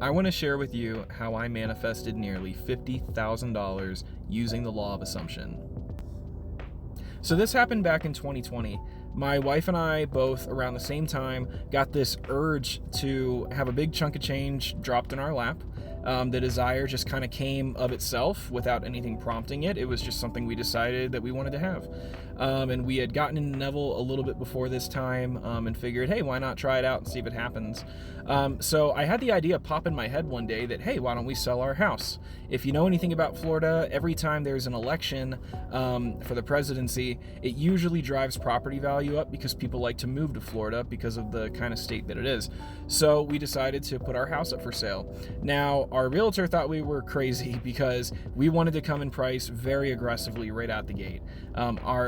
I want to share with you how I manifested nearly $50,000 using the law of assumption. So this happened back in 2020. My wife and I both around the same time got this urge to have a big chunk of change dropped in our lap. The desire just kind of came of itself without anything prompting it. It was just something we decided that we wanted to have. And we had gotten into Neville a little bit before this time and figured, hey, why not try it out and see if it happens? So I had the idea pop in my head one day that, hey, why don't we sell our house? If you know anything about Florida, every time there's an election for the presidency, it usually drives property value up because people like to move to Florida because of the kind of state that it is. So we decided to put our house up for sale. Now, our realtor thought we were crazy because we wanted to come in price very aggressively right out the gate.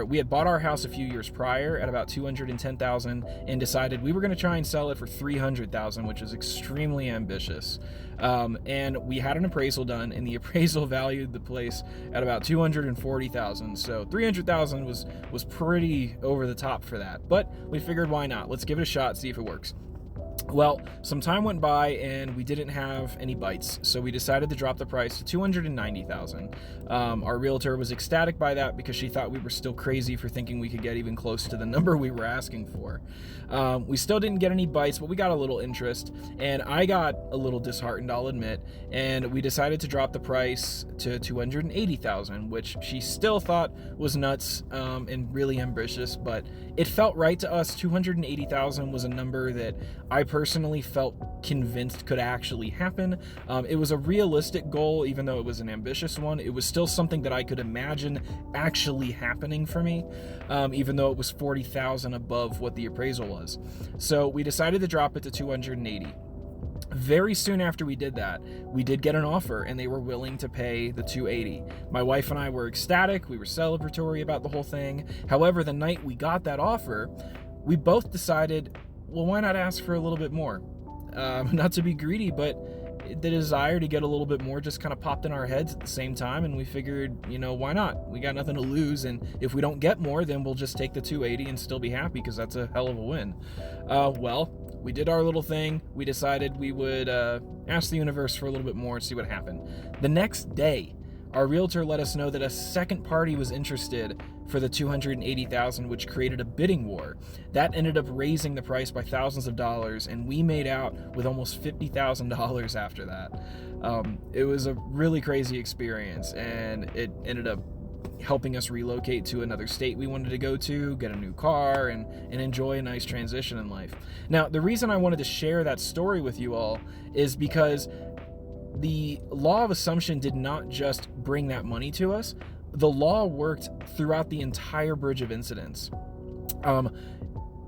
We had bought our house a few years prior at about $210,000 and decided we were going to try and sell it for $300,000, which is extremely ambitious. And we had an appraisal done, and the appraisal valued the place at about $240,000. So $300,000 was pretty over the top for that. But we figured, why not? Let's give it a shot, see if it works. Well, some time went by and we didn't have any bites, so we decided to drop the price to $290,000. Our realtor was ecstatic by that because she thought we were still crazy for thinking we could get even close to the number we were asking for. We still didn't get any bites, but we got a little interest, and I got a little disheartened, I'll admit, and we decided to drop the price to $280,000, which she still thought was nuts and really ambitious, but it felt right to us. $280,000 was a number that I personally felt convinced could actually happen. It was a realistic goal, even though it was an ambitious one. It was still something that I could imagine actually happening for me, even though it was $40,000 above what the appraisal was. So we decided to drop it to $280,000. Very soon after we did that, we did get an offer, and they were willing to pay the $280,000. My wife and I were ecstatic. We were celebratory about the whole thing. However, the night we got that offer, we both decided, well, why not ask for a little bit more? Not to be greedy, but the desire to get a little bit more just kind of popped in our heads at the same time, and we figured, why not? We got nothing to lose, and if we don't get more, then we'll just take the $280,000 and still be happy, because that's a hell of a win. Well, we did our little thing. We decided we would ask the universe for a little bit more and see what happened. The next day, our realtor let us know that a second party was interested for the $280,000, which created a bidding war. That ended up raising the price by thousands of dollars, and we made out with almost $50,000 after that. It was a really crazy experience, and it ended up helping us relocate to another state we wanted to go to, get a new car, and enjoy a nice transition in life. Now, the reason I wanted to share that story with you all is because the law of assumption did not just bring that money to us. The law worked throughout the entire bridge of incidents.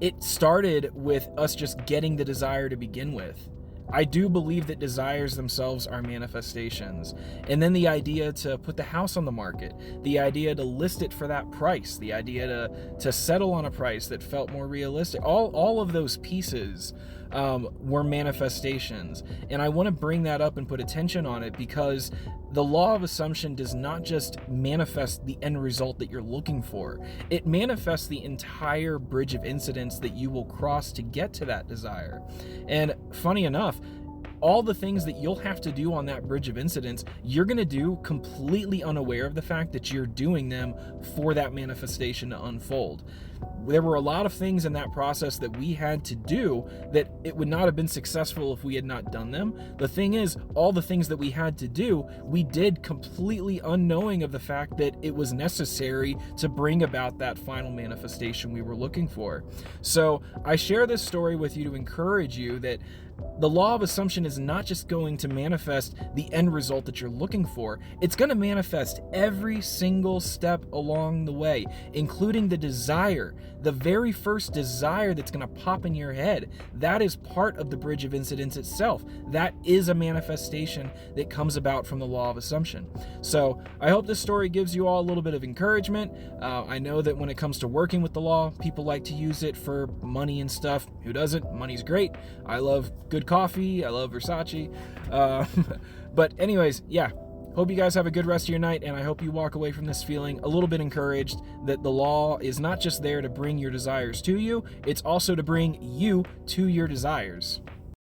It started with us just getting the desire to begin with. I do believe that desires themselves are manifestations. And then the idea to put the house on the market, the idea to list it for that price, the idea to settle on a price that felt more realistic, all of those pieces were manifestations. And I want to bring that up and put attention on it, because the law of assumption does not just manifest the end result that you're looking for. It manifests the entire bridge of incidents that you will cross to get to that desire. And funny enough, all the things that you'll have to do on that bridge of incidents, you're going to do completely unaware of the fact that you're doing them for that manifestation to unfold. There were a lot of things in that process that we had to do that it would not have been successful if we had not done them. The thing is, all the things that we had to do, we did completely unknowing of the fact that it was necessary to bring about that final manifestation we were looking for. So I share this story with you to encourage you that the law of assumption is not just going to manifest the end result that you're looking for. It's going to manifest every single step along the way, including the desire, the very first desire that's going to pop in your head. That is part of the bridge of incidents itself. That is a manifestation that comes about from the law of assumption. So I hope this story gives you all a little bit of encouragement. I know that when it comes to working with the law, people like to use it for money and stuff. Who doesn't? Money's great. I love good coffee. I love Versace. But anyways, yeah. Hope you guys have a good rest of your night, and I hope you walk away from this feeling a little bit encouraged that the law is not just there to bring your desires to you, it's also to bring you to your desires.